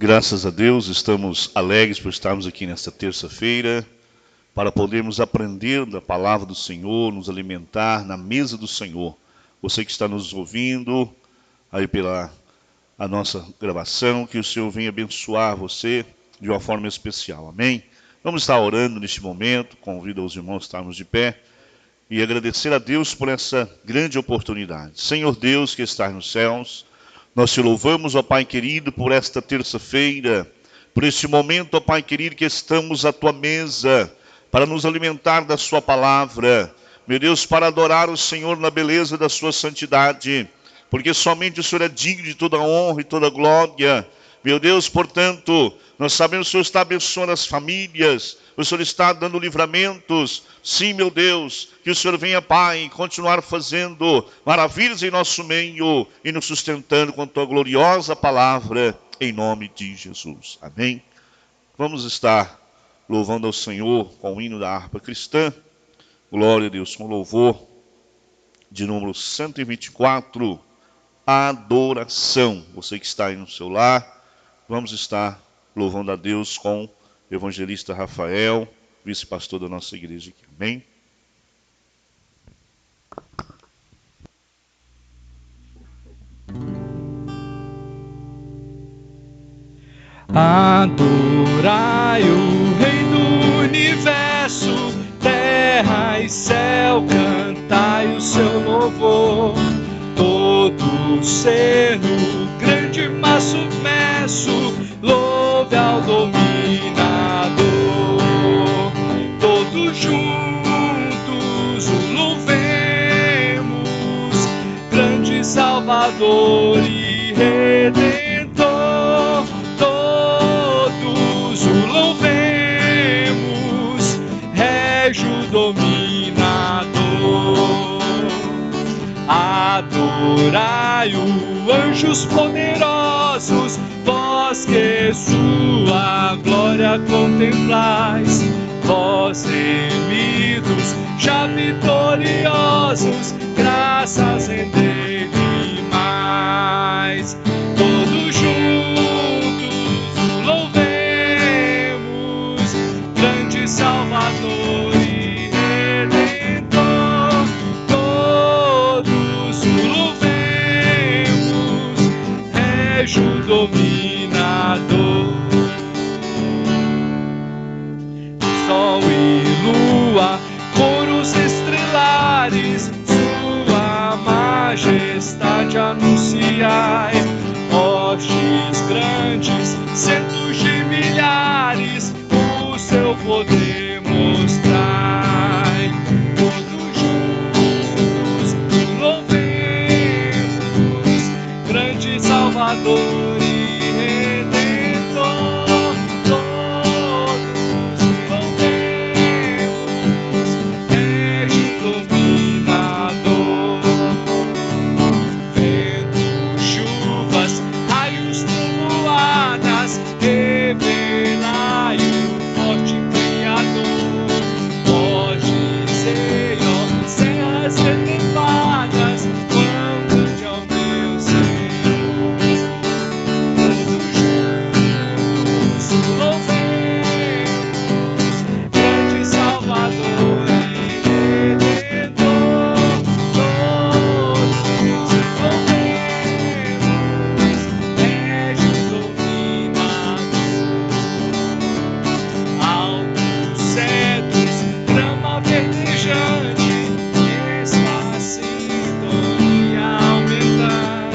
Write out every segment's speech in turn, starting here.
Graças a Deus, estamos alegres por estarmos aqui nesta terça-feira, para podermos aprender da palavra do Senhor, nos alimentar na mesa do Senhor. Você que está nos ouvindo aí pela a nossa gravação, que o Senhor venha abençoar você de uma forma especial, amém? Vamos estar orando neste momento, convido os irmãos a estarmos de pé e agradecer a Deus por essa grande oportunidade. Senhor Deus que estás nos céus, nós te louvamos, ó Pai querido, por esta terça-feira, por este momento, ó Pai querido, que estamos à tua mesa, para nos alimentar da sua palavra, meu Deus, para adorar o Senhor na beleza da sua santidade, porque somente o Senhor é digno de toda honra e toda glória. Meu Deus, portanto, nós sabemos que o Senhor está abençoando as famílias, o Senhor está dando livramentos. Sim, meu Deus, que o Senhor venha, Pai, continuar fazendo maravilhas em nosso meio e nos sustentando com a tua gloriosa palavra, em nome de Jesus. Amém? Vamos estar louvando ao Senhor com o hino da harpa cristã. Glória a Deus, com louvor de número 124, adoração. Você que está aí no seu lar, vamos estar louvando a Deus com o evangelista Rafael, vice-pastor da nossa igreja aqui. Amém? Adorai o Rei do Universo, terra e céu, cantai o seu louvor. Todo ser no grande mar submerso, louve ao dominador. Todos juntos o louvemos, grande Salvador e Redentor. Todos o louvemos, Régio dominador. Adorai-o, anjos poderosos, vós que sua glória contemplais. Vós remidos, já vitoriosos, graças rendei mais. Todos juntos o louvemos, grande Salvador e Redentor. Todos o louvemos, Régio dominador. Sol e lua, coros estrelares, sua majestade anunciai. Hostes grandes, centos de milhares, o seu poder mostrai. Todos juntos louvemos, grande Salvador e Redentor. Todos louvemos, Régio dominador. Vento, chuvas, raios, trovoadas, revelai o forte Criador. Pode ser, ó, serras retembadas, quão grande é o meu Senhor. Todos juntos louvemos, grande Salvador e Redentor. Todos louvemos, Régio dominador. Altos cedros, grama verdejante, sintonia aumentar.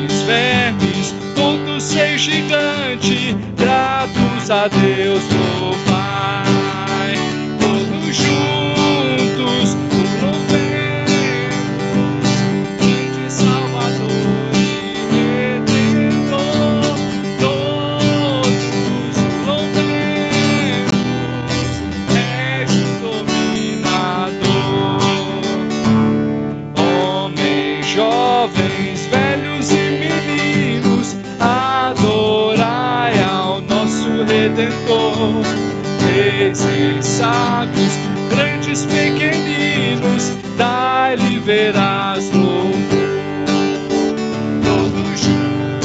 Os vermes, todo ser gigante, gratos a Deus louvai. Todos juntos o louvemos, grande Salvador e Redentor. Todos o louvemos, Régio dominador. Homens, jovens, velhos e meninos, adorai ao nosso Redentor. Reis e sábios, grandes, pequeninos, dai-lhe verás louvor. Todos juntos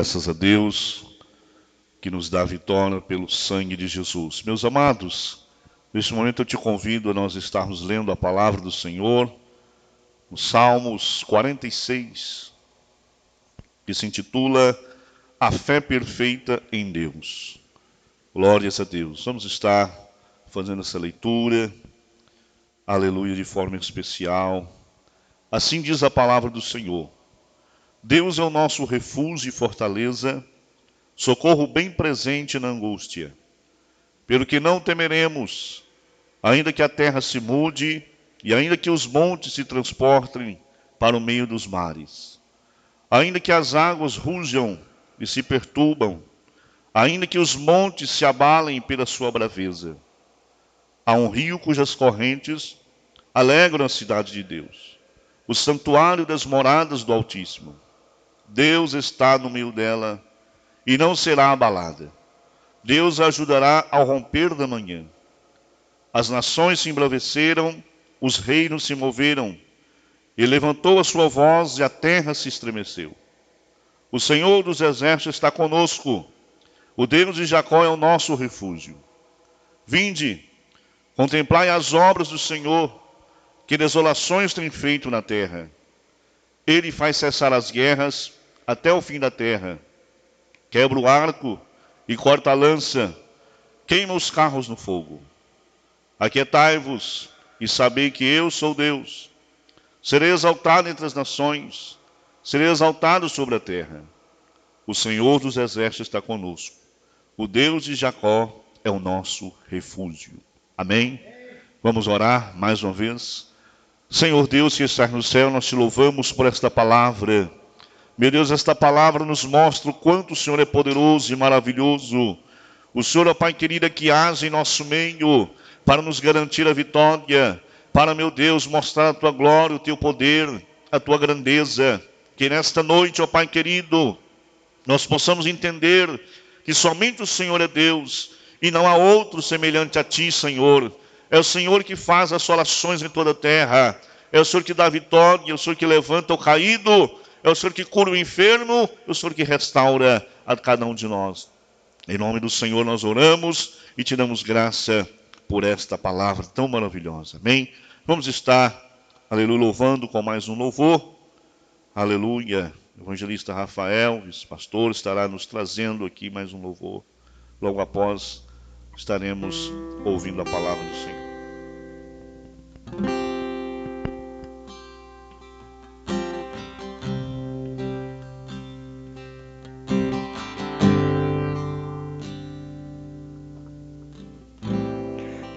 Graças a Deus que nos dá a vitória pelo sangue de Jesus. Meus amados, neste momento eu te convido a nós estarmos lendo a palavra do Senhor, os Salmos 46, que se intitula A Fé Perfeita em Deus. Glórias a Deus. Vamos estar fazendo essa leitura, aleluia, de forma especial. Assim diz a palavra do Senhor: Deus é o nosso refúgio e fortaleza, socorro bem presente na angústia. Pelo que não temeremos, ainda que a terra se mude, e ainda que os montes se transportem para o meio dos mares. Ainda que as águas rujam e se perturbam, ainda que os montes se abalem pela sua braveza. Há um rio cujas correntes alegram a cidade de Deus, o santuário das moradas do Altíssimo. Deus está no meio dela e não será abalada. Deus a ajudará ao romper da manhã. As nações se embraveceram, os reinos se moveram. Ele levantou a sua voz e a terra se estremeceu. O Senhor dos exércitos está conosco. O Deus de Jacó é o nosso refúgio. Vinde, contemplai as obras do Senhor, que desolações tem feito na terra. Ele faz cessar as guerras até o fim da terra. Quebra o arco e corta a lança, queima os carros no fogo. Aquietai-vos e sabei que eu sou Deus. Serei exaltado entre as nações, serei exaltado sobre a terra. O Senhor dos exércitos está conosco. O Deus de Jacó é o nosso refúgio. Amém? Vamos orar mais uma vez. Senhor Deus que estás no céu, nós te louvamos por esta palavra. Meu Deus, esta palavra nos mostra o quanto o Senhor é poderoso e maravilhoso. O Senhor, ó Pai querido, que age em nosso meio para nos garantir a vitória, para, meu Deus, mostrar a Tua glória, o Teu poder, a Tua grandeza. Que nesta noite, ó Pai querido, nós possamos entender que somente o Senhor é Deus e não há outro semelhante a Ti, Senhor. É o Senhor que faz assolações em toda a terra. É o Senhor que dá vitória, é o Senhor que levanta o caído, é o Senhor que cura o enfermo, é o Senhor que restaura a cada um de nós. Em nome do Senhor nós oramos e te damos graça por esta palavra tão maravilhosa. Amém? Vamos estar, aleluia, louvando com mais um louvor. Aleluia. O evangelista Rafael, vice-pastor, estará nos trazendo aqui mais um louvor. Logo após estaremos ouvindo a palavra do Senhor.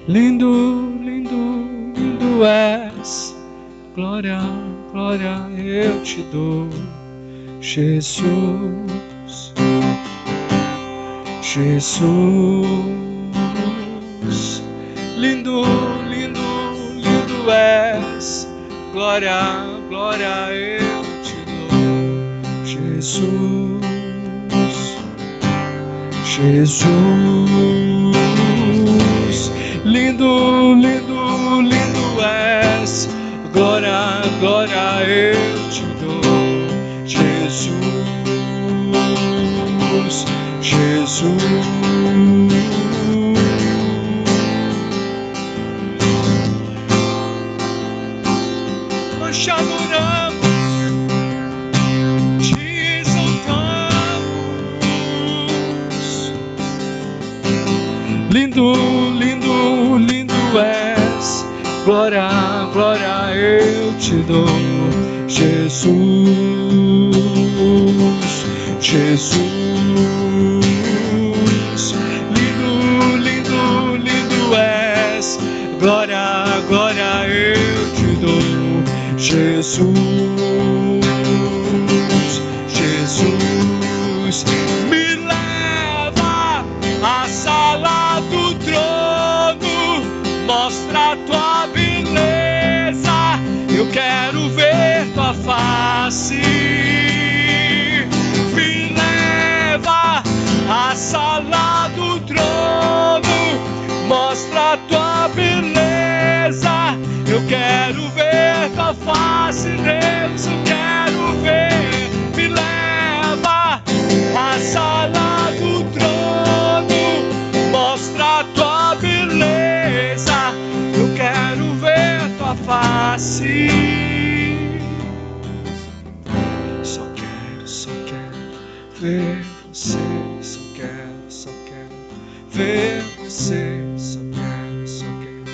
Lindo, lindo, lindo és, glória, glória eu te dou, Jesus, Jesus. Lindo, lindo, lindo és, glória, glória eu te dou, Jesus, Jesus. Lindo, lindo, lindo és, glória, glória eu te dou, Jesus, Jesus. Nós te adoramos, te exaltamos. Lindo, lindo, lindo és, glória, glória eu te dou, Jesus, Jesus. Lindo, lindo, lindo és, glória, glória eu te dou, Jesus, Jesus. Me leva à sala do trono, mostra a tua beleza, eu quero ver tua face. Me leva à sala do trono, mostra a tua beleza, eu quero ver tua face, Deus, eu quero ver. Me leva você, só quero ver você, só quero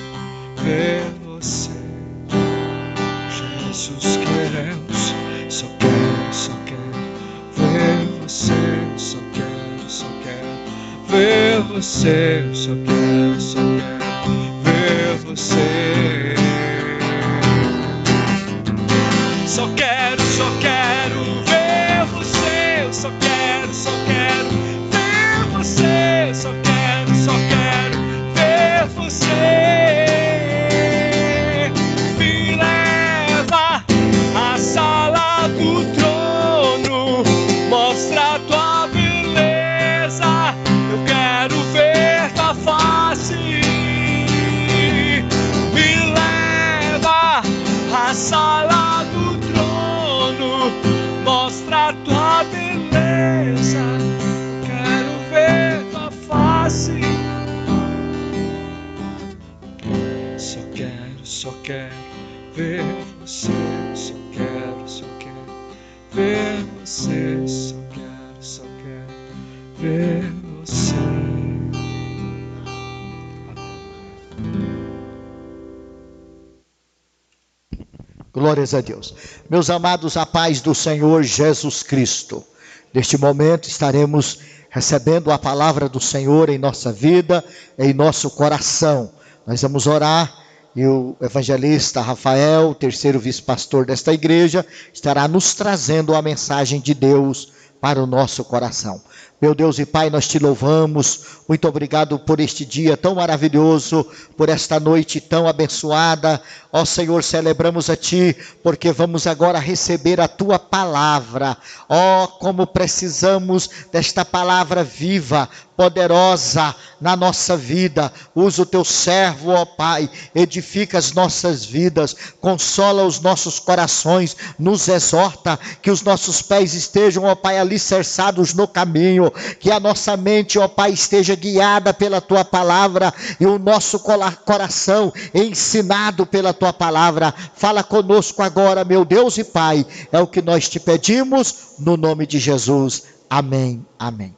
ver você. Jesus, queremos, só quero ver você, só quero ver você, só quero ver você. Só quero ver você, eu só quero ver você, eu só quero ver você. Me leva à sala do trono, mostra a tua beleza, eu quero ver tua face. Me leva à sala do trono, mostra a tua beleza, eu quero ver tua face. Só quero ver você, só quero ver você, só quero ver você. Glórias a Deus. Meus amados, a paz do Senhor Jesus Cristo. Neste momento estaremos recebendo a palavra do Senhor em nossa vida, em nosso coração. Nós vamos orar e o evangelista Rafael, terceiro vice-pastor desta igreja, estará nos trazendo a mensagem de Deus para o nosso coração. Meu Deus e Pai, nós te louvamos, muito obrigado por este dia tão maravilhoso, por esta noite tão abençoada. Ó Senhor, celebramos a Ti, porque vamos agora receber a Tua palavra. Ó, como precisamos desta palavra viva, poderosa na nossa vida. Usa o Teu servo, ó Pai, edifica as nossas vidas, consola os nossos corações, nos exorta, que os nossos pés estejam, ó Pai, alicerçados no caminho, que a nossa mente, ó Pai, esteja guiada pela Tua palavra e o nosso coração ensinado pela Tua palavra. Fala conosco agora, meu Deus e Pai, é o que nós te pedimos, no nome de Jesus. Amém, amém.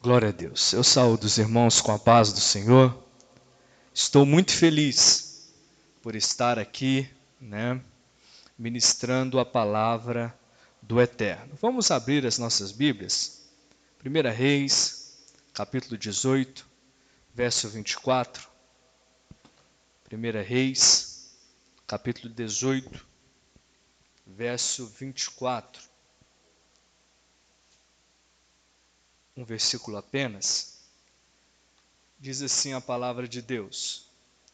Glória a Deus. Eu saúdo os irmãos com a paz do Senhor. Estou muito feliz por estar aqui, ministrando a palavra do Eterno. Vamos abrir as nossas Bíblias. 1 Reis, capítulo 18, verso 24. 1 Reis, capítulo 18, verso 24. Um versículo apenas. Diz assim a palavra de Deus.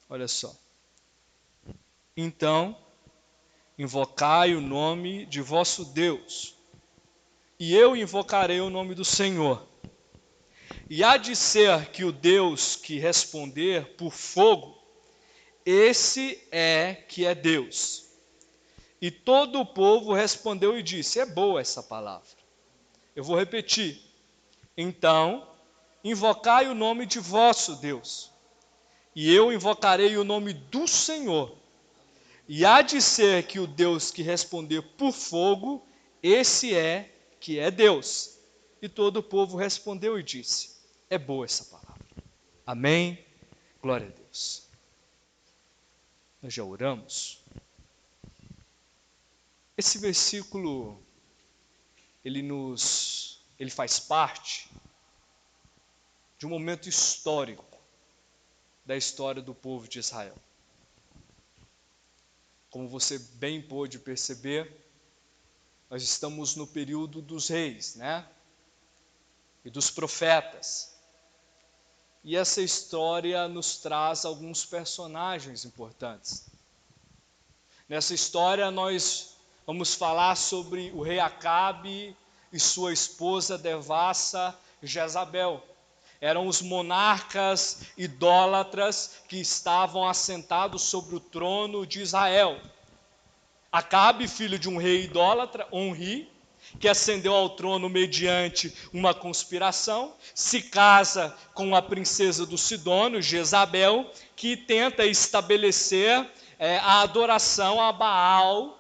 Olha só. Então, invocai o nome de vosso Deus, e eu invocarei o nome do Senhor. E há de ser que o Deus que responder por fogo, esse é que é Deus. E todo o povo respondeu e disse, é boa essa palavra. Eu vou repetir. Então, invocai o nome de vosso Deus, e eu invocarei o nome do Senhor. E há de ser que o Deus que responder por fogo, esse é que é Deus. E todo o povo respondeu e disse, é boa essa palavra. Amém? Glória a Deus. Nós já oramos. Esse versículo, ele faz parte de um momento histórico da história do povo de Israel. Como você bem pôde perceber, nós estamos no período dos reis, e dos profetas. E essa história nos traz alguns personagens importantes. Nessa história nós vamos falar sobre o rei Acabe e sua esposa devassa Jezabel. Eram os monarcas idólatras que estavam assentados sobre o trono de Israel. Acabe, filho de um rei idólatra, Onri, que ascendeu ao trono mediante uma conspiração, se casa com a princesa do Sidônio, Jezabel, que tenta estabelecer a adoração a Baal,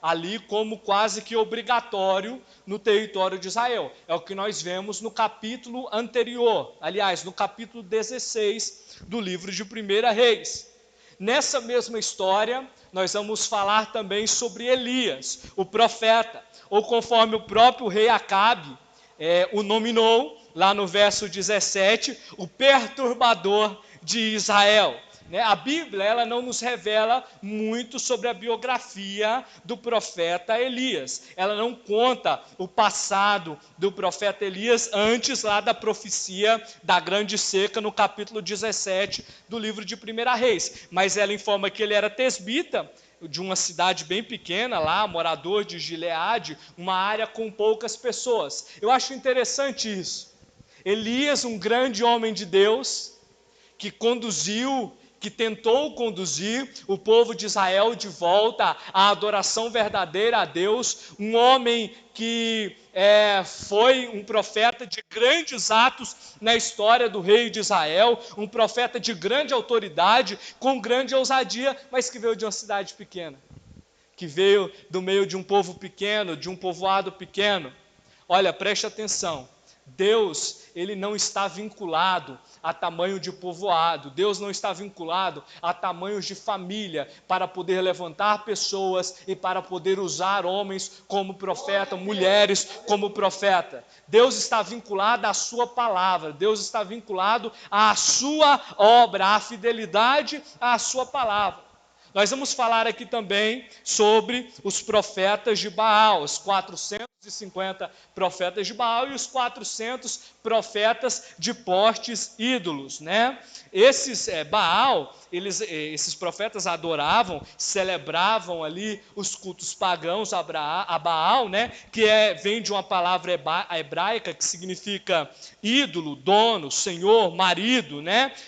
ali como quase que obrigatório no território de Israel. É o que nós vemos no capítulo anterior, aliás, no capítulo 16 do livro de 1 Reis. Nessa mesma história, nós vamos falar também sobre Elias, o profeta, ou conforme o próprio rei Acabe o nominou, lá no verso 17, o perturbador de Israel. A Bíblia, ela não nos revela muito sobre a biografia do profeta Elias. Ela não conta o passado do profeta Elias antes lá da profecia da grande seca no capítulo 17 do livro de 1 Reis. Mas ela informa que ele era tesbita de uma cidade bem pequena lá, morador de Gileade, uma área com poucas pessoas. Eu acho interessante isso. Elias, um grande homem de Deus, que tentou conduzir o povo de Israel de volta à adoração verdadeira a Deus, um homem que foi um profeta de grandes atos na história do rei de Israel, um profeta de grande autoridade, com grande ousadia, mas que veio de uma cidade pequena, que veio do meio de um povo pequeno, de um povoado pequeno. Olha, preste atenção, Deus, ele não está vinculado a tamanho de povoado, Deus não está vinculado a tamanhos de família para poder levantar pessoas e para poder usar homens como profeta, mulheres como profeta. Deus está vinculado à sua palavra, Deus está vinculado à sua obra, à fidelidade à sua palavra. Nós vamos falar aqui também sobre os profetas de Baal, os 450 profetas de Baal e os 400 profetas de postes ídolos, Baal, esses profetas adoravam, celebravam ali os cultos pagãos a Baal, que vem de uma palavra hebraica que significa ídolo, dono, senhor, marido,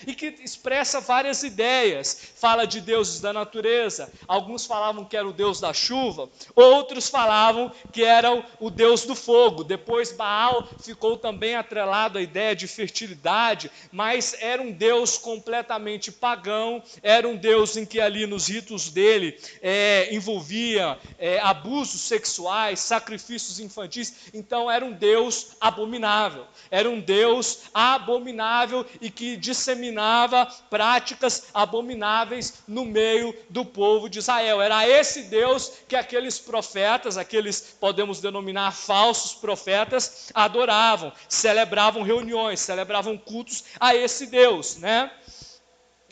e que expressa várias ideias. Fala de deuses da natureza, alguns falavam que era o deus da chuva, outros falavam que era o deus do fogo. Depois Baal ficou também atrelado à ideia de fertilidade, mas era um deus completamente pagão, era um deus em que ali nos ritos dele envolvia abusos sexuais, sacrifícios infantis. Então era um deus abominável, e que disseminava práticas abomináveis no meio do povo de Israel. Era esse Deus que aqueles profetas, podemos denominar falsos profetas, adoravam, celebravam reuniões, celebravam cultos a esse Deus,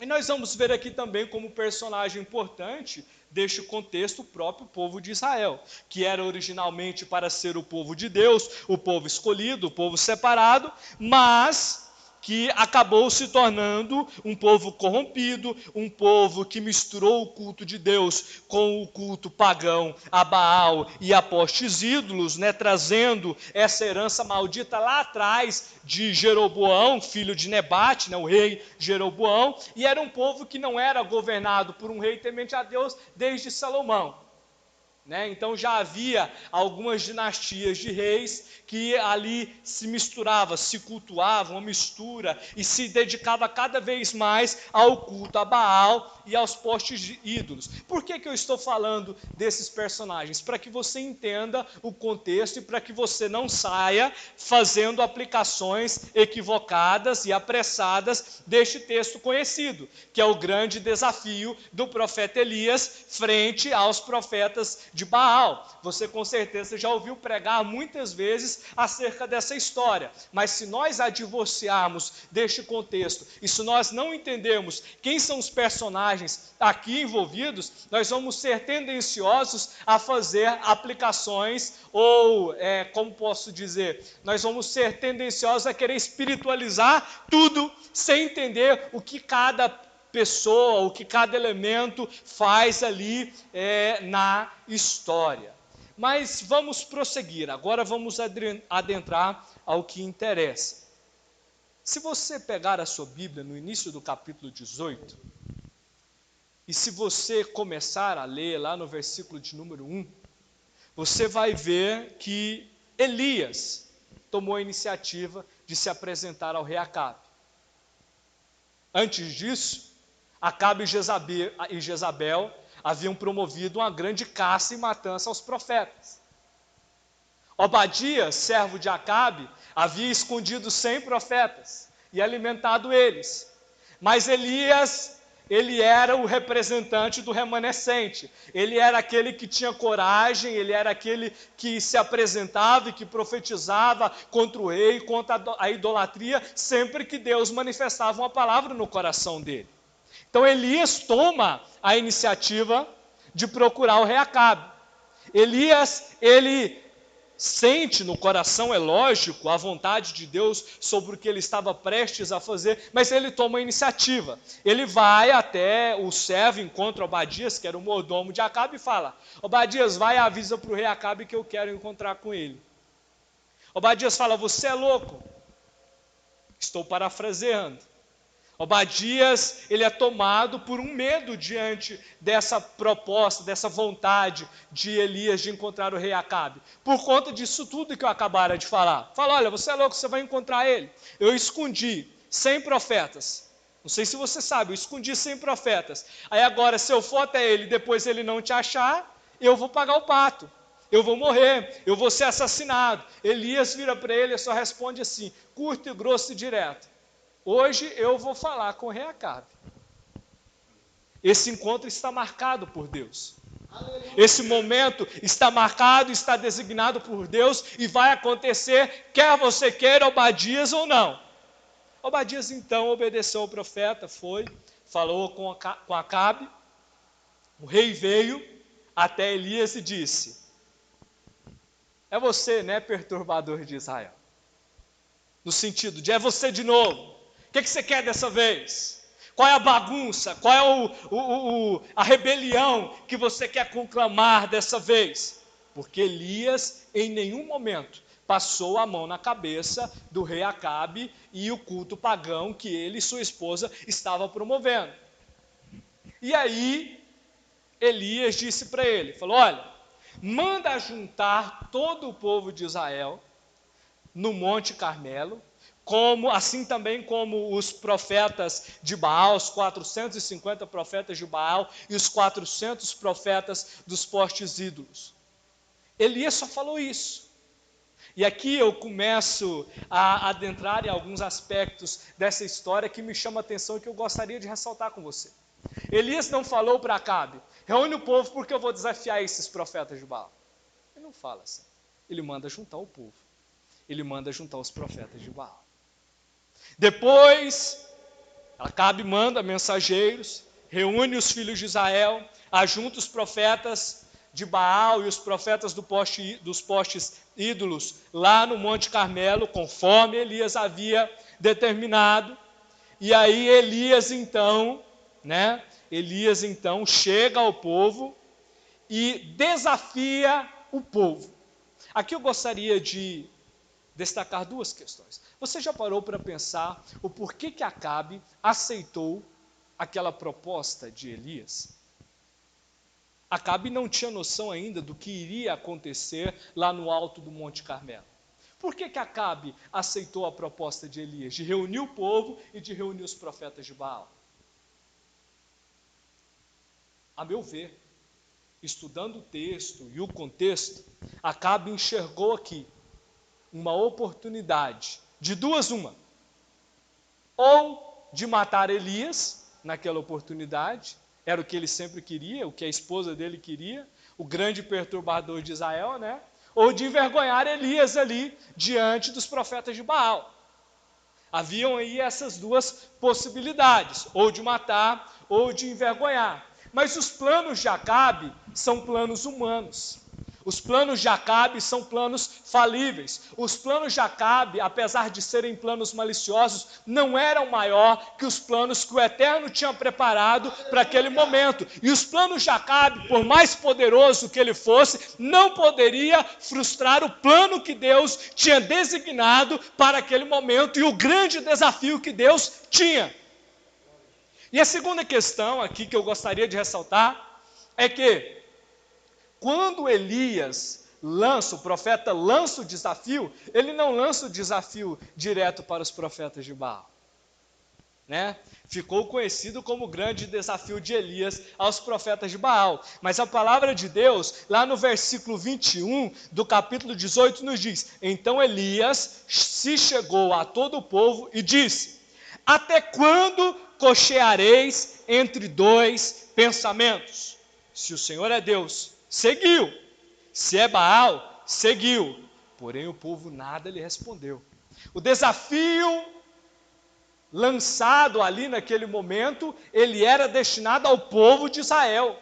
E nós vamos ver aqui também como personagem importante deste contexto o próprio povo de Israel, que era originalmente para ser o povo de Deus, o povo escolhido, o povo separado, mas que acabou se tornando um povo corrompido, um povo que misturou o culto de Deus com o culto pagão a Baal e a postes ídolos, trazendo essa herança maldita lá atrás de Jeroboão, filho de Nebate, o rei Jeroboão, e era um povo que não era governado por um rei temente a Deus desde Salomão. Então já havia algumas dinastias de reis que ali se misturavam, se cultuavam, uma mistura, e se dedicava cada vez mais ao culto a Baal e aos postes de ídolos. Por que eu estou falando desses personagens? Para que você entenda o contexto e para que você não saia fazendo aplicações equivocadas e apressadas deste texto conhecido, que é o grande desafio do profeta Elias frente aos profetas de Baal. Você com certeza já ouviu pregar muitas vezes acerca dessa história, mas se nós a divorciarmos deste contexto e se nós não entendermos quem são os personagens aqui envolvidos, nós vamos ser tendenciosos a fazer aplicações ou, como posso dizer, nós vamos ser tendenciosos a querer espiritualizar tudo sem entender o que cada pessoa, o que cada elemento faz ali na história. Mas vamos prosseguir, agora vamos adentrar ao que interessa. Se você pegar a sua Bíblia no início do capítulo 18, e se você começar a ler lá no versículo de número 1, você vai ver que Elias tomou a iniciativa de se apresentar ao rei Acabe. Antes disso, Acabe e Jezabel haviam promovido uma grande caça e matança aos profetas. Obadias, servo de Acabe, havia escondido 100 profetas e alimentado eles. Mas Elias, ele era o representante do remanescente. Ele era aquele que tinha coragem, ele era aquele que se apresentava e que profetizava contra o rei, contra a idolatria, sempre que Deus manifestava uma palavra no coração dele. Então Elias toma a iniciativa de procurar o rei Acabe. Elias, ele sente no coração, é lógico, a vontade de Deus sobre o que ele estava prestes a fazer, mas ele toma a iniciativa. Ele vai até o servo, encontra Obadias, que era o mordomo de Acabe, e fala: Obadias, vai e avisa para o rei Acabe que eu quero encontrar com ele. Obadias fala: você é louco? Estou parafraseando. Obadias, ele é tomado por um medo diante dessa proposta, dessa vontade de Elias de encontrar o rei Acabe. Por conta disso tudo que eu acabara de falar. Fala: olha, você é louco, você vai encontrar ele. Eu escondi 100 profetas. Não sei se você sabe, eu escondi 100 profetas. Aí agora, se eu for até ele e depois ele não te achar, eu vou pagar o pato. Eu vou morrer, eu vou ser assassinado. Elias vira para ele e só responde assim, curto e grosso e direto: hoje eu vou falar com o rei Acabe. Esse encontro está marcado por Deus. Esse momento está marcado, está designado por Deus e vai acontecer, quer você queira, Obadias, ou não. Obadias então obedeceu ao profeta, foi, falou com Acabe. O rei veio até Elias e disse: é você, né, perturbador de Israel? No sentido de, é você de novo. O que você quer dessa vez? Qual é a bagunça? Qual é a rebelião que você quer conclamar dessa vez? Porque Elias, em nenhum momento, passou a mão na cabeça do rei Acabe e o culto pagão que ele e sua esposa estavam promovendo. E aí, Elias disse para ele, falou: olha, manda juntar todo o povo de Israel no Monte Carmelo, assim também como os profetas de Baal, os 450 profetas de Baal e os 400 profetas dos postes ídolos. Elias só falou isso. E aqui eu começo a adentrar em alguns aspectos dessa história que me chamam a atenção e que eu gostaria de ressaltar com você. Elias não falou para Acabe: reúne o povo porque eu vou desafiar esses profetas de Baal. Ele não fala assim. Ele manda juntar o povo. Ele manda juntar os profetas de Baal. Depois, Acabe manda mensageiros, reúne os filhos de Israel, ajunta os profetas de Baal e os profetas dos postes ídolos lá no Monte Carmelo, conforme Elias havia determinado. E aí Elias então chega ao povo e desafia o povo. Aqui eu gostaria de destacar duas questões. Você já parou para pensar o porquê que Acabe aceitou aquela proposta de Elias? Acabe não tinha noção ainda do que iria acontecer lá no alto do Monte Carmelo. Por que Acabe aceitou a proposta de Elias, de reunir o povo e de reunir os profetas de Baal? A meu ver, estudando o texto e o contexto, Acabe enxergou aqui uma oportunidade de duas uma. Ou de matar Elias, naquela oportunidade, era o que ele sempre queria, o que a esposa dele queria, o grande perturbador de Israel, né? Ou de envergonhar Elias ali, diante dos profetas de Baal. Haviam aí essas duas possibilidades, ou de matar, ou de envergonhar. Mas os planos de Acabe são planos humanos. Os planos de Acabe são planos falíveis. Os planos de Acabe, apesar de serem planos maliciosos, não eram maior que os planos que o Eterno tinha preparado para aquele momento. E os planos de Acabe, por mais poderoso que ele fosse, não poderia frustrar o plano que Deus tinha designado para aquele momento e o grande desafio que Deus tinha. E a segunda questão aqui que eu gostaria de ressaltar é que quando Elias o profeta lança o desafio, ele não lança o desafio direto para os profetas de Baal. né? Ficou conhecido como o grande desafio de Elias aos profetas de Baal. Mas a palavra de Deus, lá no versículo 21 do capítulo 18, nos diz: então Elias se chegou a todo o povo e disse: até quando cocheareis entre dois pensamentos? Se o Senhor é Deus, seguiu. Se é Baal, seguiu. Porém o povo nada lhe respondeu. O desafio lançado ali naquele momento, ele era destinado ao povo de Israel.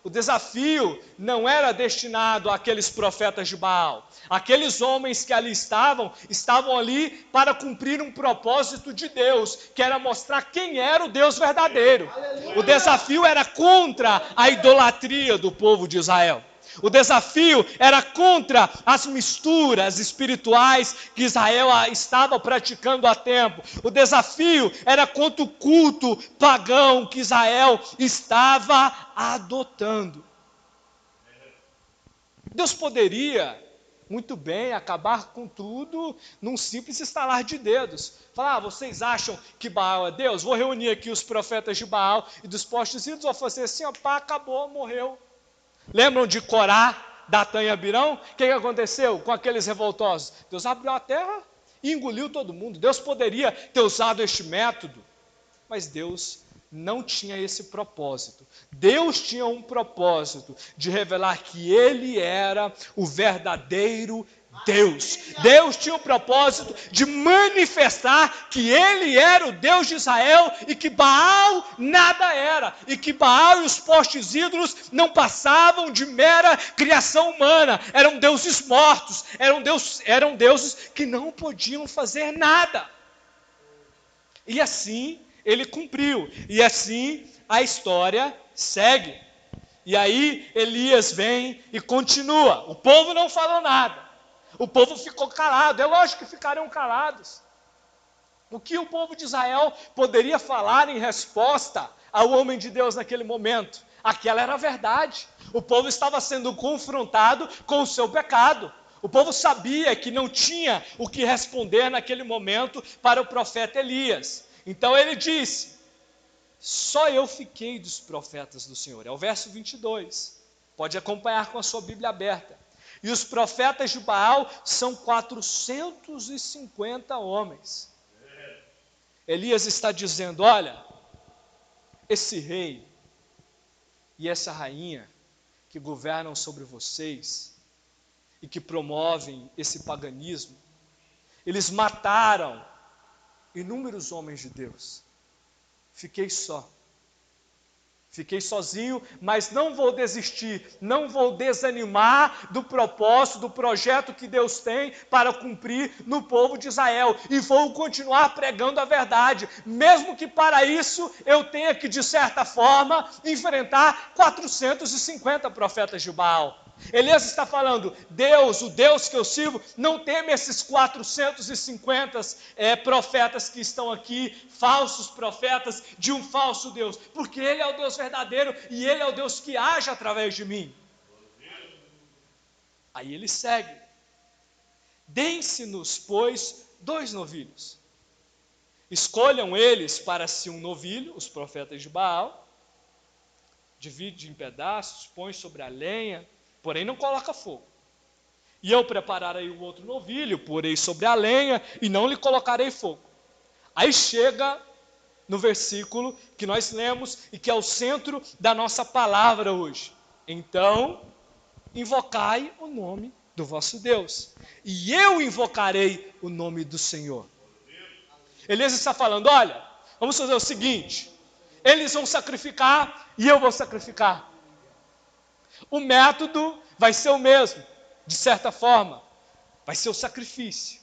O desafio não era destinado àqueles profetas de Baal. Aqueles homens que ali estavam ali para cumprir um propósito de Deus, que era mostrar quem era o Deus verdadeiro. O desafio era contra a idolatria do povo de Israel. O desafio era contra as misturas espirituais que Israel estava praticando há tempo. O desafio era contra o culto pagão que Israel estava adotando. Deus poderia muito bem acabar com tudo num simples estalar de dedos. Falar, vocês acham que Baal é Deus? Vou reunir aqui os profetas de Baal e dos postos ídolos, vou fazer assim, ó, pá, acabou, morreu. Lembram de Corá, Datã e Abirão? O que aconteceu com aqueles revoltosos? Deus abriu a terra e engoliu todo mundo. Deus poderia ter usado este método, mas Deus não tinha esse propósito. Deus tinha um propósito de revelar que Ele era o verdadeiro Deus. Deus tinha o propósito de manifestar que Ele era o Deus de Israel e que Baal nada era. E que Baal e os postes ídolos não passavam de mera criação humana. Eram deuses mortos, eram deuses que não podiam fazer nada. E assim Ele cumpriu. E assim a história segue. E aí Elias vem e continua. O povo não falou nada. O povo ficou calado. É lógico que ficarão calados. O que o povo de Israel poderia falar em resposta ao homem de Deus naquele momento? Aquela era a verdade. O povo estava sendo confrontado com o seu pecado. O povo sabia que não tinha o que responder naquele momento para o profeta Elias. Então ele disse: só eu fiquei dos profetas do Senhor. É o verso 22. Pode acompanhar com a sua Bíblia aberta. E os profetas de Baal são 450 homens. Elias está dizendo: olha, esse rei e essa rainha que governam sobre vocês e que promovem esse paganismo, eles mataram inúmeros homens de Deus. Fiquei só. Fiquei sozinho, mas não vou desistir, não vou desanimar do propósito, do projeto que Deus tem para cumprir no povo de Israel. E vou continuar pregando a verdade, mesmo que para isso eu tenha que, de certa forma, enfrentar 450 profetas de Baal. Elias está falando, Deus, o Deus que eu sirvo, não teme esses 450 profetas que estão aqui, falsos profetas de um falso Deus, porque Ele é o Deus verdadeiro e Ele é o Deus que age através de mim. Aí ele segue: deem-se-nos, pois, 2 novilhos. Escolham eles para si um novilho, os profetas de Baal, divide em pedaços, põe sobre a lenha, porém não coloca fogo. E eu prepararei o outro novilho, porei sobre a lenha e não lhe colocarei fogo. Aí chega no versículo que nós lemos e que é o centro da nossa palavra hoje. Então, invocai o nome do vosso Deus, e eu invocarei o nome do Senhor. Elias está falando, olha, vamos fazer o seguinte, eles vão sacrificar e eu vou sacrificar. O método vai ser o mesmo, de certa forma, vai ser o sacrifício.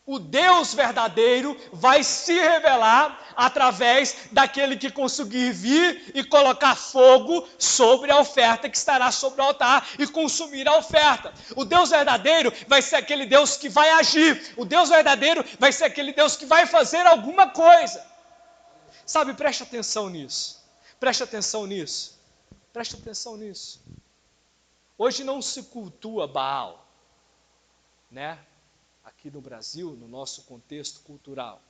O Deus verdadeiro vai se revelar através daquele que conseguir vir e colocar fogo sobre a oferta que estará sobre o altar e consumir a oferta. O Deus verdadeiro vai ser aquele Deus que vai agir. O Deus verdadeiro vai ser aquele Deus que vai fazer alguma coisa. Sabe, preste atenção nisso. Preste atenção nisso. Preste atenção nisso. Hoje não se cultua Baal, né? Aqui no Brasil, no nosso contexto cultural.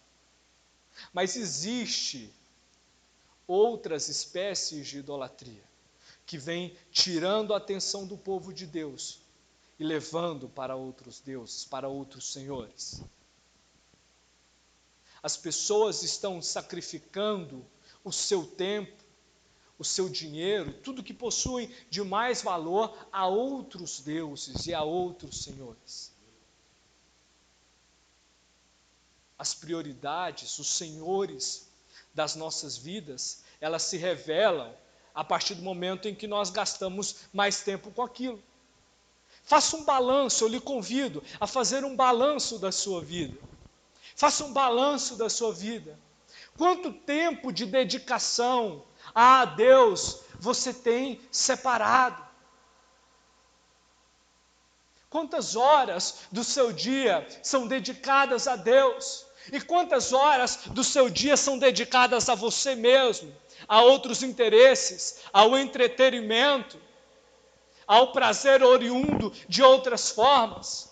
Mas existe outras espécies de idolatria que vêm tirando a atenção do povo de Deus e levando para outros deuses, para outros senhores. As pessoas estão sacrificando o seu tempo, o seu dinheiro, tudo que possuem de mais valor a outros deuses e a outros senhores. As prioridades, os senhores das nossas vidas, elas se revelam a partir do momento em que nós gastamos mais tempo com aquilo. Faça um balanço, eu lhe convido a fazer um balanço da sua vida. Faça um balanço da sua vida. Quanto tempo de dedicação a Deus você tem separado? Quantas horas do seu dia são dedicadas a Deus? E quantas horas do seu dia são dedicadas a você mesmo, a outros interesses, ao entretenimento, ao prazer oriundo de outras formas?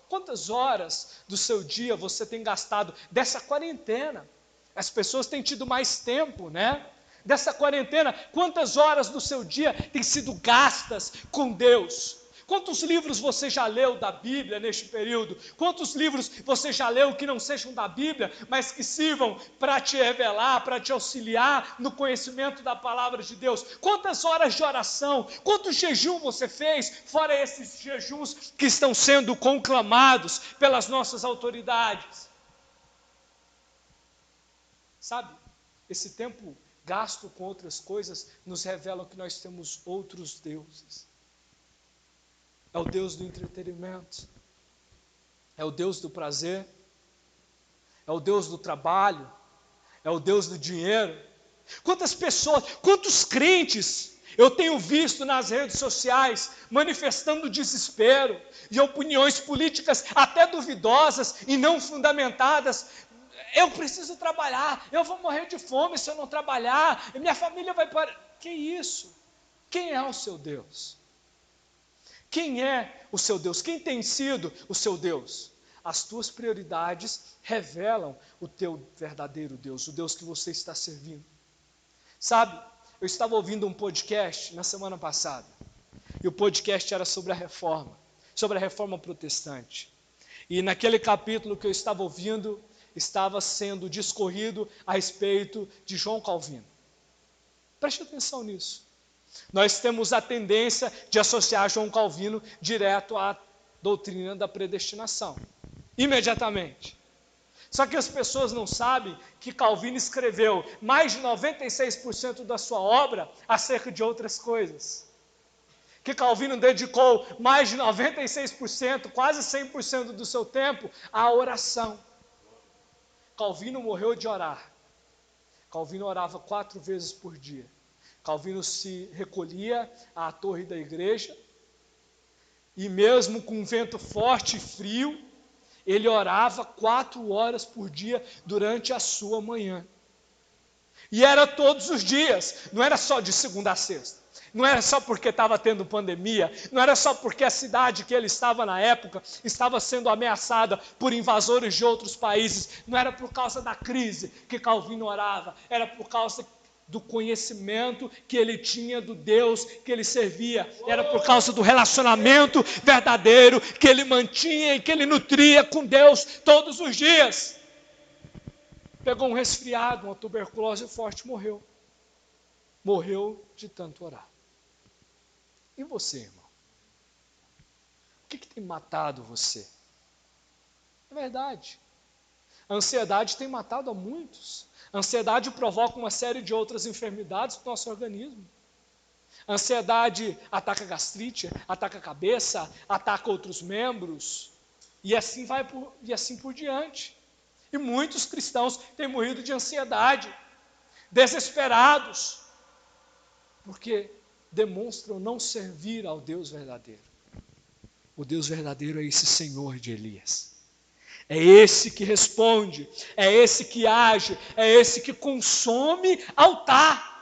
Quantas horas do seu dia você tem gastado dessa quarentena? As pessoas têm tido mais tempo, né? Dessa quarentena, quantas horas do seu dia têm sido gastas com Deus? Quantos livros você já leu da Bíblia neste período? Quantos livros você já leu que não sejam da Bíblia, mas que sirvam para te revelar, para te auxiliar no conhecimento da palavra de Deus? Quantas horas de oração? Quanto jejum você fez, fora esses jejuns que estão sendo conclamados pelas nossas autoridades? Sabe, esse tempo gasto com outras coisas nos revela que nós temos outros deuses. É o Deus do entretenimento, é o Deus do prazer, é o Deus do trabalho, é o Deus do dinheiro. Quantas pessoas, quantos crentes eu tenho visto nas redes sociais manifestando desespero e opiniões políticas até duvidosas e não fundamentadas. Eu preciso trabalhar, eu vou morrer de fome se eu não trabalhar, minha família vai para... Que isso? Quem é o seu Deus? Quem é o seu Deus? Quem tem sido o seu Deus? As tuas prioridades revelam o teu verdadeiro Deus, o Deus que você está servindo. Sabe, eu estava ouvindo um podcast na semana passada, e o podcast era sobre a reforma protestante. E naquele capítulo que eu estava ouvindo, estava sendo discorrido a respeito de João Calvino. Preste atenção nisso. Nós temos a tendência de associar João Calvino direto à doutrina da predestinação, imediatamente. Só que as pessoas não sabem que Calvino escreveu mais de 96% da sua obra acerca de outras coisas. Que Calvino dedicou mais de 96%, quase 100% do seu tempo à oração. Calvino morreu de orar. Calvino orava 4 vezes por dia. Calvino se recolhia à torre da igreja e mesmo com vento forte e frio, ele orava 4 horas por dia durante a sua manhã. E era todos os dias, não era só de segunda a sexta. Não era só porque estava tendo pandemia, não era só porque a cidade que ele estava na época estava sendo ameaçada por invasores de outros países, não era por causa da crise que Calvino orava, era por causa do conhecimento que ele tinha do Deus que ele servia, era por causa do relacionamento verdadeiro que ele mantinha e que ele nutria com Deus todos os dias. Pegou um resfriado, uma tuberculose forte, morreu. Morreu de tanto orar. E você, irmão? O que tem matado você? É verdade. A ansiedade tem matado a muitos. A ansiedade provoca uma série de outras enfermidades do nosso organismo. A ansiedade ataca a gastrite, ataca a cabeça, ataca outros membros, e assim por diante. E muitos cristãos têm morrido de ansiedade, desesperados, porque demonstram não servir ao Deus verdadeiro. O Deus verdadeiro é esse Senhor de Elias. É esse que responde, é esse que age, é esse que consome altar.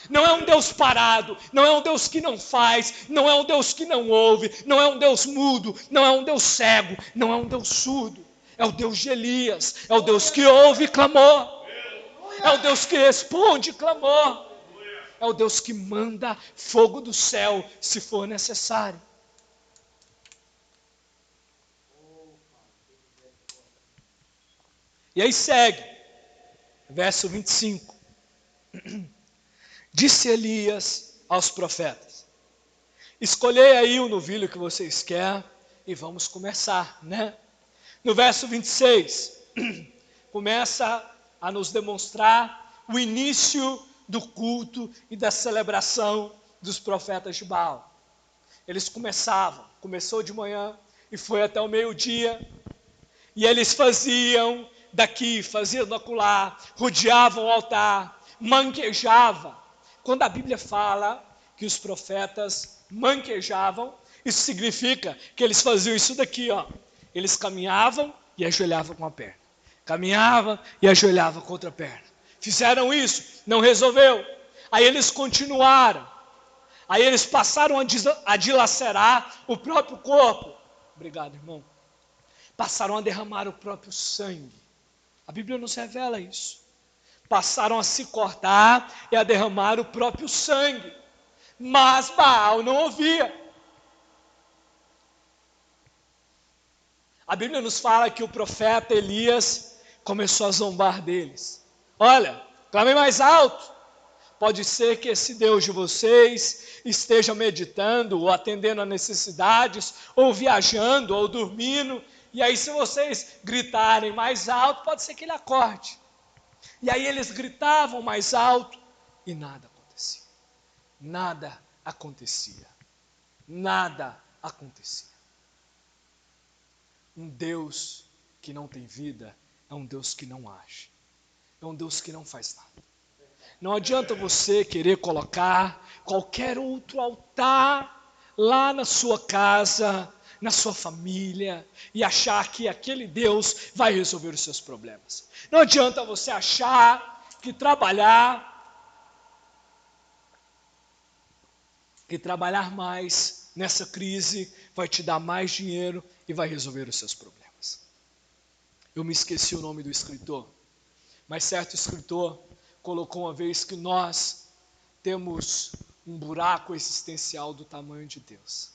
Não é um Deus parado, não é um Deus que não faz, não é um Deus que não ouve, não é um Deus mudo, não é um Deus cego, não é um Deus surdo. É o Deus de Elias, é o Deus que ouve e clamou. É o Deus que responde clamor. É o Deus que manda fogo do céu, se for necessário. E aí segue, verso 25. Disse Elias aos profetas: escolhei aí o novilho que vocês querem e vamos começar, né? No verso 26, começa a nos demonstrar o início do culto e da celebração dos profetas de Baal. Eles começou de manhã e foi até o meio-dia, e eles faziam daqui, faziam acolá, rodeavam o altar, manquejavam. Quando a Bíblia fala que os profetas manquejavam, isso significa que eles faziam isso daqui, ó. Eles caminhavam e ajoelhavam com a perna. Caminhavam e ajoelhavam com a outra perna. Fizeram isso, não resolveu. Aí eles continuaram. Aí eles passaram a dilacerar o próprio corpo. Obrigado, irmão. Passaram a derramar o próprio sangue. A Bíblia nos revela isso. Passaram a se cortar e a derramar o próprio sangue. Mas Baal não ouvia. A Bíblia nos fala que o profeta Elias começou a zombar deles. Olha, clamem mais alto. Pode ser que esse Deus de vocês esteja meditando, ou atendendo a necessidades, ou viajando, ou dormindo. E aí se vocês gritarem mais alto, pode ser que ele acorde. E aí eles gritavam mais alto e nada acontecia. Nada acontecia. Nada acontecia. Um Deus que não tem vida é um Deus que não age. É um Deus que não faz nada. Não adianta você querer colocar qualquer outro altar lá na sua casa, na sua família, e achar que aquele Deus vai resolver os seus problemas. Não adianta você achar que trabalhar mais nessa crise vai te dar mais dinheiro e vai resolver os seus problemas. Eu me esqueci o nome do escritor, mas certo escritor colocou uma vez que nós temos um buraco existencial do tamanho de Deus.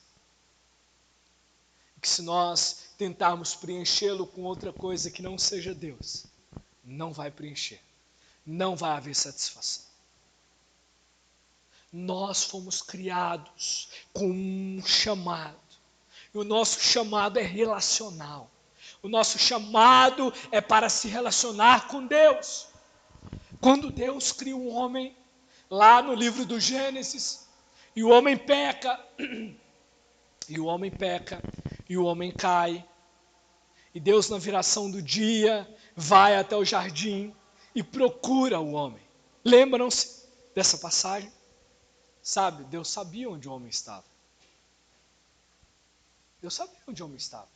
Que se nós tentarmos preenchê-lo com outra coisa que não seja Deus, não vai preencher, não vai haver satisfação. Nós fomos criados com um chamado, e o nosso chamado é relacional. O nosso chamado é para se relacionar com Deus. Quando Deus cria o homem, lá no livro do Gênesis, e o homem peca, e o homem cai, e Deus na viração do dia vai até o jardim e procura o homem. Lembram-se dessa passagem? Sabe, Deus sabia onde o homem estava. Deus sabia onde o homem estava.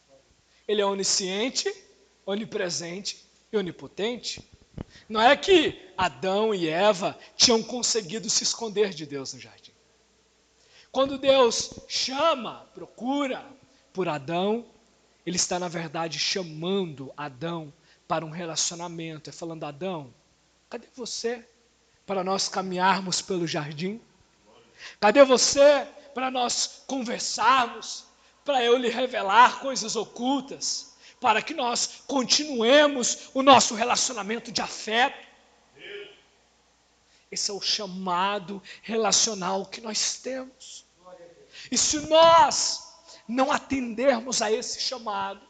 Ele é onisciente, onipresente e onipotente. Não é que Adão e Eva tinham conseguido se esconder de Deus no jardim. Quando Deus procura por Adão, Ele está na verdade chamando Adão para um relacionamento. É falando: Adão, cadê você para nós caminharmos pelo jardim? Cadê você para nós conversarmos, para eu lhe revelar coisas ocultas, para que nós continuemos o nosso relacionamento de afeto? Esse é o chamado relacional que nós temos. E se nós não atendermos a esse chamado,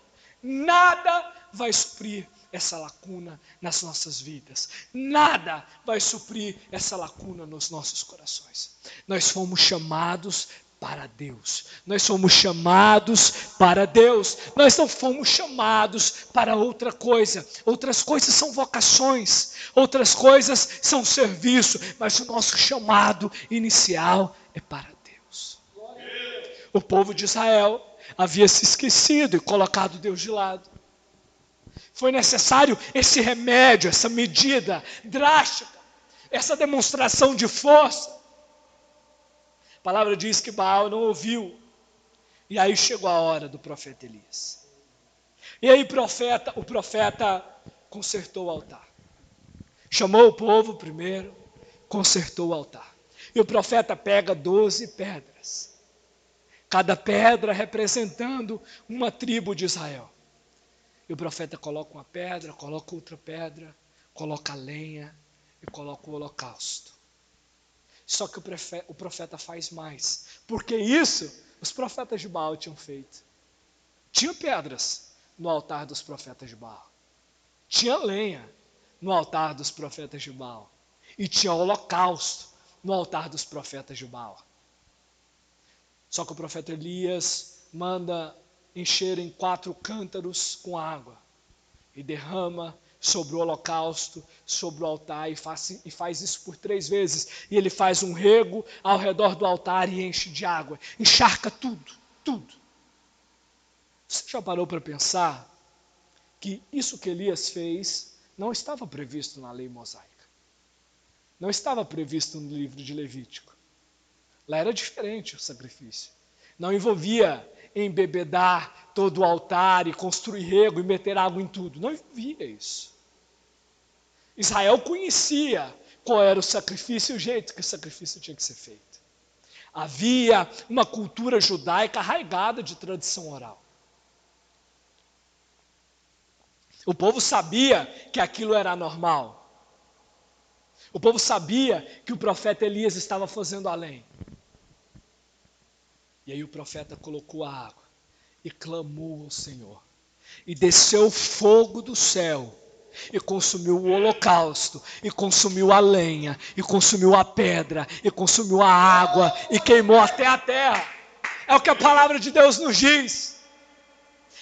nada vai suprir essa lacuna nas nossas vidas. Nada vai suprir essa lacuna nos nossos corações. Nós fomos chamados para Deus. Nós somos chamados para Deus. Nós não fomos chamados para outra coisa. Outras coisas são vocações. Outras coisas são serviço. Mas o nosso chamado inicial é para Deus. O povo de Israel havia se esquecido e colocado Deus de lado. Foi necessário esse remédio, essa medida drástica, essa demonstração de força. A palavra diz que Baal não ouviu. E aí chegou a hora do profeta Elias. E aí o profeta consertou o altar. Chamou o povo primeiro, consertou o altar. E o profeta pega 12 pedras, cada pedra representando uma tribo de Israel. E o profeta coloca uma pedra, coloca outra pedra, coloca a lenha e coloca o holocausto. Só que o profeta faz mais, porque isso os profetas de Baal tinham feito. Tinha pedras no altar dos profetas de Baal. Tinha lenha no altar dos profetas de Baal. E tinha holocausto no altar dos profetas de Baal. Só que o profeta Elias manda encherem 4 cântaros com água e derrama sobre o holocausto, sobre o altar, e faz isso por 3 vezes. E ele faz um rego ao redor do altar e enche de água, encharca tudo, tudo. Você já parou para pensar que isso que Elias fez não estava previsto na lei mosaica? Não estava previsto no livro de Levítico. Lá era diferente o sacrifício. Não envolvia embebedar todo o altar e construir rego e meter água em tudo. Não envolvia isso. Israel conhecia qual era o sacrifício e o jeito que o sacrifício tinha que ser feito. Havia uma cultura judaica arraigada de tradição oral. O povo sabia que aquilo era normal. O povo sabia que o profeta Elias estava fazendo além. E aí o profeta colocou a água e clamou ao Senhor. E desceu fogo do céu e consumiu o holocausto, e consumiu a lenha, e consumiu a pedra, e consumiu a água, e queimou até a terra. É o que a palavra de Deus nos diz.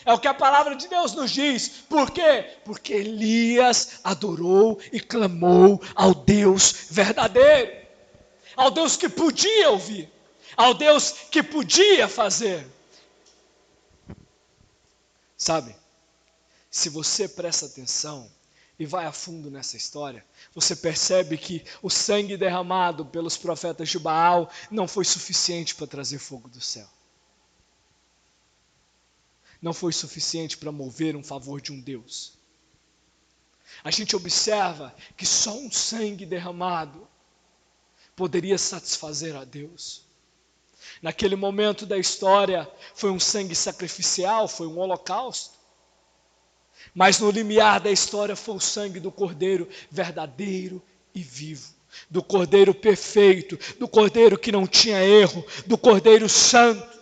É o que a palavra de Deus nos diz. Por quê? Porque Elias adorou e clamou ao Deus verdadeiro. Ao Deus que podia ouvir. Ao Deus que podia fazer. Sabe? Se você presta atenção e vai a fundo nessa história, você percebe que o sangue derramado pelos profetas de Baal não foi suficiente para trazer fogo do céu. Não foi suficiente para mover um favor de um Deus. A gente observa que só um sangue derramado poderia satisfazer a Deus. Naquele momento da história, foi um sangue sacrificial, foi um holocausto. Mas no limiar da história foi o sangue do Cordeiro verdadeiro e vivo. Do Cordeiro perfeito, do Cordeiro que não tinha erro, do Cordeiro santo.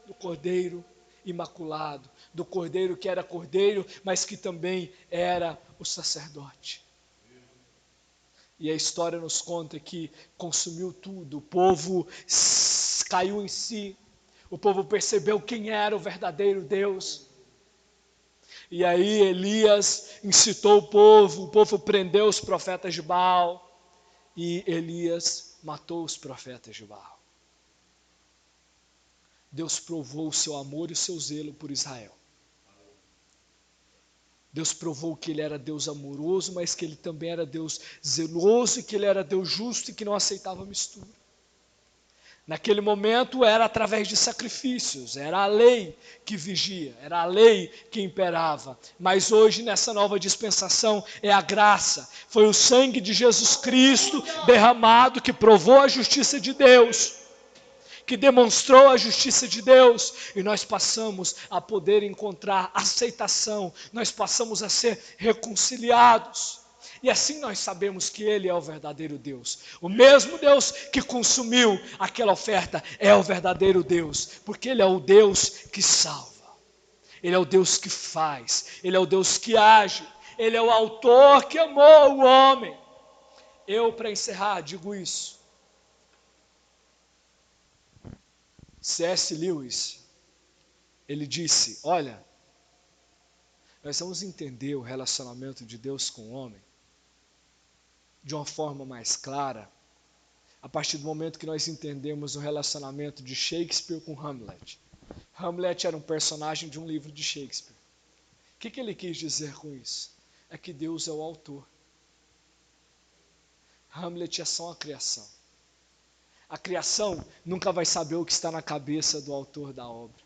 Do Cordeiro imaculado, do Cordeiro que era Cordeiro, mas que também era o sacerdote. E a história nos conta que consumiu tudo, o povo caiu em si, o povo percebeu quem era o verdadeiro Deus. E aí Elias incitou o povo prendeu os profetas de Baal, e Elias matou os profetas de Baal. Deus provou o seu amor e o seu zelo por Israel. Deus provou que Ele era Deus amoroso, mas que Ele também era Deus zeloso, e que Ele era Deus justo e que não aceitava mistura. Naquele momento era através de sacrifícios, era a lei que vigia, era a lei que imperava. Mas hoje, nessa nova dispensação, é a graça. Foi o sangue de Jesus Cristo derramado que provou a justiça de Deus, que demonstrou a justiça de Deus, e nós passamos a poder encontrar aceitação, nós passamos a ser reconciliados. E assim nós sabemos que Ele é o verdadeiro Deus. O mesmo Deus que consumiu aquela oferta é o verdadeiro Deus, porque Ele é o Deus que salva. Ele é o Deus que faz, Ele é o Deus que age, Ele é o autor que amou o homem. Eu, para encerrar, digo isso. C.S. Lewis, ele disse, olha, nós vamos entender o relacionamento de Deus com o homem de uma forma mais clara, a partir do momento que nós entendemos o relacionamento de Shakespeare com Hamlet. Hamlet era um personagem de um livro de Shakespeare. O que ele quis dizer com isso? É que Deus é o autor. Hamlet é só uma criação. A criação nunca vai saber o que está na cabeça do autor da obra.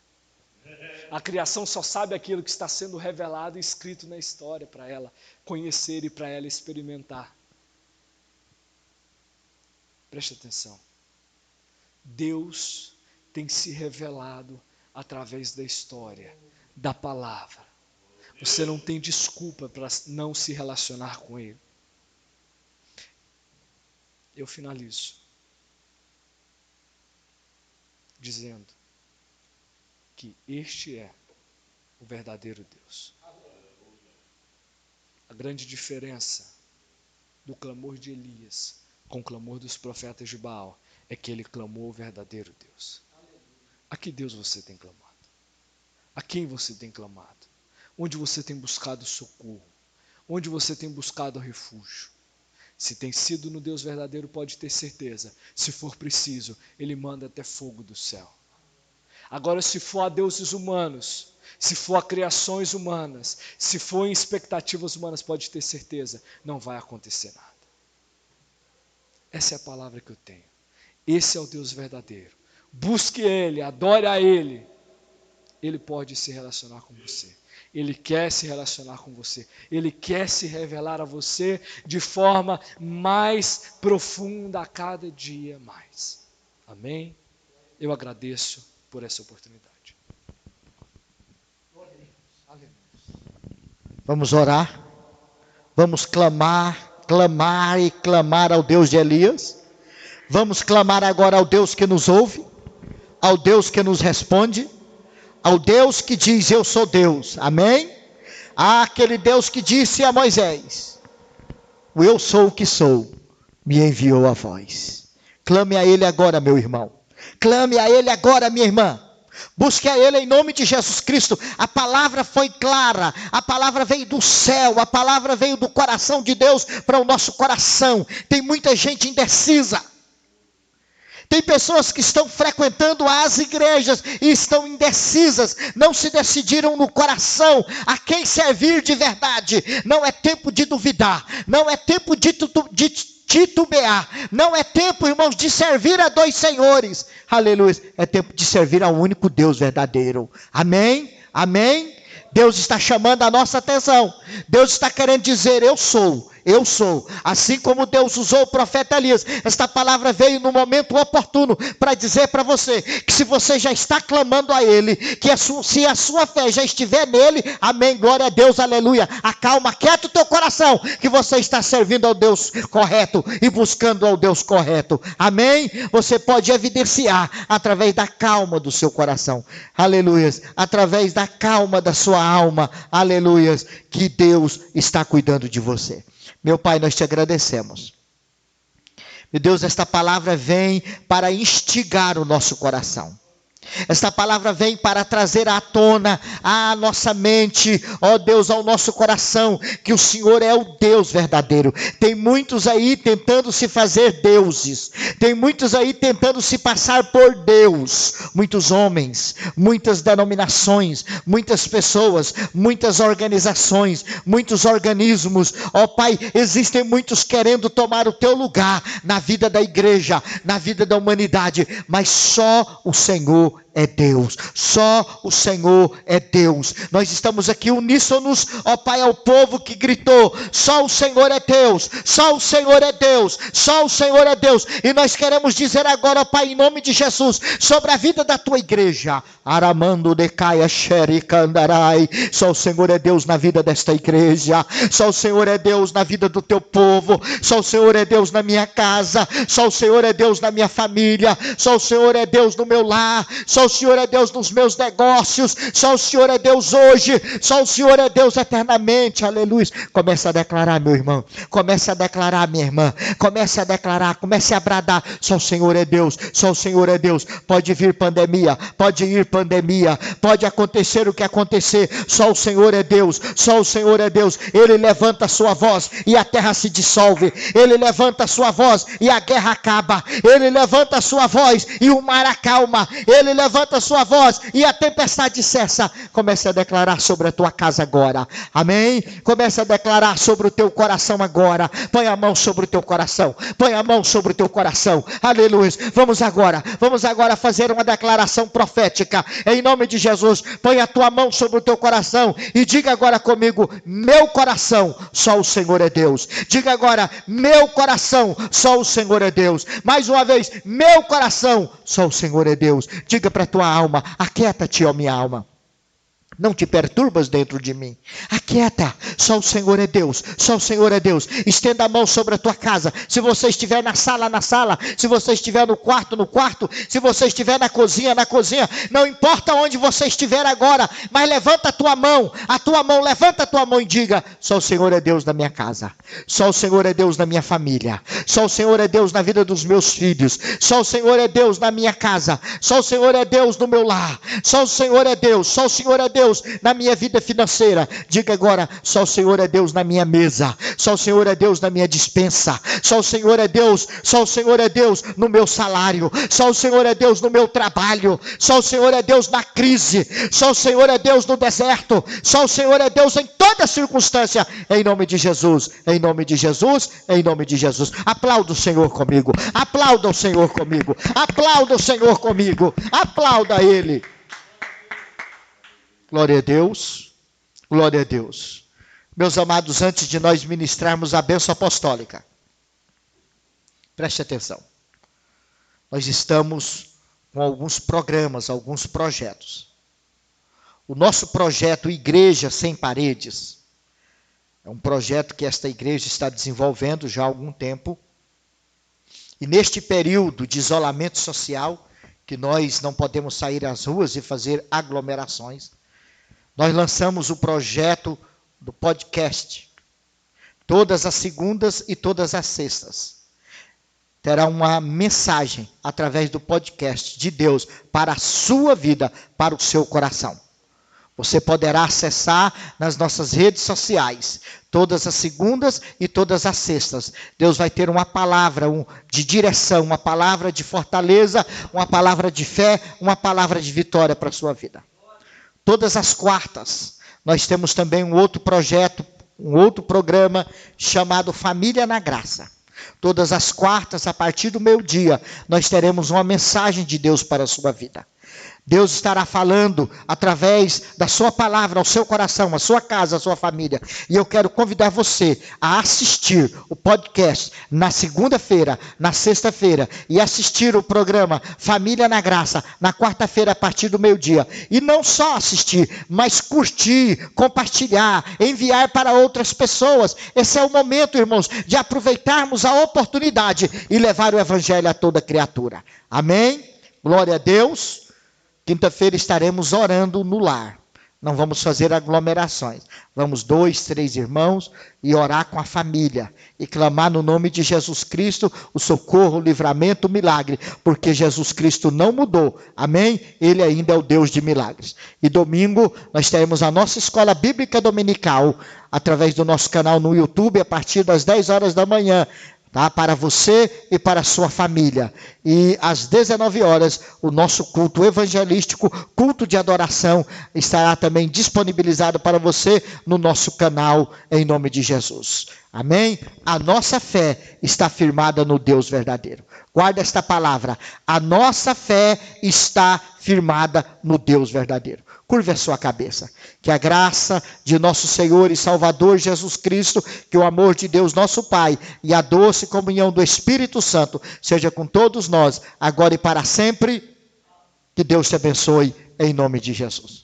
A criação só sabe aquilo que está sendo revelado e escrito na história para ela conhecer e para ela experimentar. Preste atenção. Deus tem se revelado através da história, da palavra. Você não tem desculpa para não se relacionar com Ele. Eu finalizo dizendo que este é o verdadeiro Deus. A grande diferença do clamor de Elias com o clamor dos profetas de Baal é que ele clamou o verdadeiro Deus. A que Deus você tem clamado? A quem você tem clamado? Onde você tem buscado socorro? Onde você tem buscado refúgio? Se tem sido no Deus verdadeiro, pode ter certeza. Se for preciso, Ele manda até fogo do céu. Agora, se for a deuses humanos, se for a criações humanas, se for em expectativas humanas, pode ter certeza, não vai acontecer nada. Essa é a palavra que eu tenho. Esse é o Deus verdadeiro. Busque Ele, adore a Ele. Ele pode se relacionar com você. Ele quer se relacionar com você. Ele quer se revelar a você de forma mais profunda a cada dia mais. Amém? Eu agradeço por essa oportunidade. Vamos orar. Vamos clamar e clamar ao Deus de Elias. Vamos clamar agora ao Deus que nos ouve, ao Deus que nos responde, ao Deus que diz: eu sou Deus. Amém? Aquele Deus que disse a Moisés: o eu sou o que sou, me enviou a vós. Clame a Ele agora, meu irmão. Clame a Ele agora, minha irmã. Busque a Ele em nome de Jesus Cristo. A palavra foi clara, a palavra veio do céu, a palavra veio do coração de Deus para o nosso coração. Tem muita gente indecisa. Tem pessoas que estão frequentando as igrejas e estão indecisas, não se decidiram no coração a quem servir de verdade. Não é tempo de duvidar, não é tempo de titubear, não é tempo, irmãos, de servir a dois senhores. Aleluia, é tempo de servir ao único Deus verdadeiro. Amém? Amém? Deus está chamando a nossa atenção. Deus está querendo dizer: eu sou. Assim como Deus usou o profeta Elias, esta palavra veio no momento oportuno para dizer para você que se você já está clamando a Ele, que se a sua fé já estiver nele, amém, glória a Deus, aleluia, acalma, quieta o teu coração, que você está servindo ao Deus correto e buscando ao Deus correto, amém? Você pode evidenciar através da calma do seu coração, aleluia, através da calma da sua alma, aleluia, que Deus está cuidando de você. Meu Pai, nós te agradecemos. Meu Deus, esta palavra vem para instigar o nosso coração. Esta palavra vem para trazer à tona a nossa mente, ó Deus, ao nosso coração, que o Senhor é o Deus verdadeiro. Tem muitos aí tentando se fazer deuses, tem muitos aí tentando se passar por Deus, muitos homens, muitas denominações, muitas pessoas, muitas organizações, muitos organismos, ó Pai, existem muitos querendo tomar o teu lugar na vida da igreja, na vida da humanidade, mas só o Senhor é Deus, só o Senhor é Deus. Nós estamos aqui uníssonos, ó Pai, ao povo que gritou: só o Senhor é Deus, só o Senhor é Deus, só o Senhor é Deus. E nós queremos dizer agora, ó Pai, em nome de Jesus, sobre a vida da tua igreja, Aramando de Caia Xericandarai, só o Senhor é Deus na vida desta igreja, só o Senhor é Deus na vida do teu povo, só o Senhor é Deus na minha casa, só o Senhor é Deus na minha família, só o Senhor é Deus no meu lar, só o Senhor é Deus nos meus negócios, só o Senhor é Deus hoje, só o Senhor é Deus eternamente, aleluia. Comece a declarar, meu irmão, comece a declarar, minha irmã, comece a declarar, comece a bradar: só o Senhor é Deus, só o Senhor é Deus. Pode vir pandemia, pode acontecer o que acontecer, só o Senhor é Deus, só o Senhor é Deus. Ele levanta a sua voz e a terra se dissolve, ele levanta a sua voz e a guerra acaba, ele levanta a sua voz e o mar acalma, ele levanta levanta a sua voz e a tempestade cessa. Comece a declarar sobre a tua casa agora. Amém? Comece a declarar sobre o teu coração agora. Põe a mão sobre o teu coração. Põe a mão sobre o teu coração. Aleluia. Vamos agora fazer uma declaração profética. Em nome de Jesus, põe a tua mão sobre o teu coração e diga agora comigo: meu coração, só o Senhor é Deus. Diga agora: meu coração, só o Senhor é Deus. Mais uma vez: meu coração, só o Senhor é Deus. Diga para a tua alma: aquieta-te, ó minha alma. Não te perturbas dentro de mim. Aquieta, só o Senhor é Deus. Só o Senhor é Deus. Estenda a mão sobre a tua casa. Se você estiver na sala, na sala. Se você estiver no quarto, no quarto. Se você estiver na cozinha, na cozinha. Não importa onde você estiver agora, mas levanta a tua mão. Levanta a tua mão e diga: só o Senhor é Deus na minha casa. Só o Senhor é Deus na minha família. Só o Senhor é Deus na vida dos meus filhos. Só o Senhor é Deus na minha casa. Só o Senhor é Deus no meu lar. Só o Senhor é Deus. Só o Senhor é Deus na minha vida financeira. Diga agora: só o Senhor é Deus na minha mesa. Só o Senhor é Deus na minha despensa. Só o Senhor é Deus. Só o Senhor é Deus no meu salário. Só o Senhor é Deus no meu trabalho. Só o Senhor é Deus na crise. Só o Senhor é Deus no deserto. Só o Senhor é Deus em toda circunstância. Em nome de Jesus. Em nome de Jesus. Em nome de Jesus. Aplauda o Senhor comigo. Aplauda o Senhor comigo. Aplauda o Senhor comigo. Aplauda Ele. Glória a Deus, glória a Deus. Meus amados, antes de nós ministrarmos a bênção apostólica, preste atenção. Nós estamos com alguns programas, alguns projetos. O nosso projeto Igreja Sem Paredes é um projeto que esta igreja está desenvolvendo já há algum tempo. E neste período de isolamento social, que nós não podemos sair às ruas e fazer aglomerações, nós lançamos o projeto do podcast. Todas as segundas e todas as sextas terá uma mensagem através do podcast de Deus para a sua vida, para o seu coração. Você poderá acessar nas nossas redes sociais, todas as segundas e todas as sextas. Deus vai ter uma palavra de direção, uma palavra de fortaleza, uma palavra de fé, uma palavra de vitória para a sua vida. Todas as quartas, nós temos também um outro projeto, um outro programa chamado Família na Graça. Todas as quartas, a partir do meio-dia, nós teremos uma mensagem de Deus para a sua vida. Deus estará falando através da sua palavra ao seu coração, à sua casa, à sua família. E eu quero convidar você a assistir o podcast na segunda-feira, na sexta-feira, e assistir o programa Família na Graça na quarta-feira a partir do meio-dia. E não só assistir, mas curtir, compartilhar, enviar para outras pessoas. Esse é o momento, irmãos, de aproveitarmos a oportunidade e levar o evangelho a toda criatura. Amém? Glória a Deus. Quinta-feira estaremos orando no lar. Não vamos fazer aglomerações. Vamos 2, 3 irmãos e orar com a família. E clamar no nome de Jesus Cristo o socorro, o livramento, o milagre. Porque Jesus Cristo não mudou. Amém? Ele ainda é o Deus de milagres. E domingo nós teremos a nossa escola bíblica dominical. Através do nosso canal no YouTube a partir das 10 horas da manhã. Tá? Para você e para a sua família. E às 19 horas, o nosso culto evangelístico, culto de adoração, estará também disponibilizado para você no nosso canal, em nome de Jesus. Amém? A nossa fé está firmada no Deus verdadeiro. Guarda esta palavra. A nossa fé está firmada no Deus verdadeiro. Curve a sua cabeça. Que a graça de nosso Senhor e Salvador Jesus Cristo, que o amor de Deus nosso Pai e a doce comunhão do Espírito Santo seja com todos nós, agora e para sempre. Que Deus te abençoe, em nome de Jesus.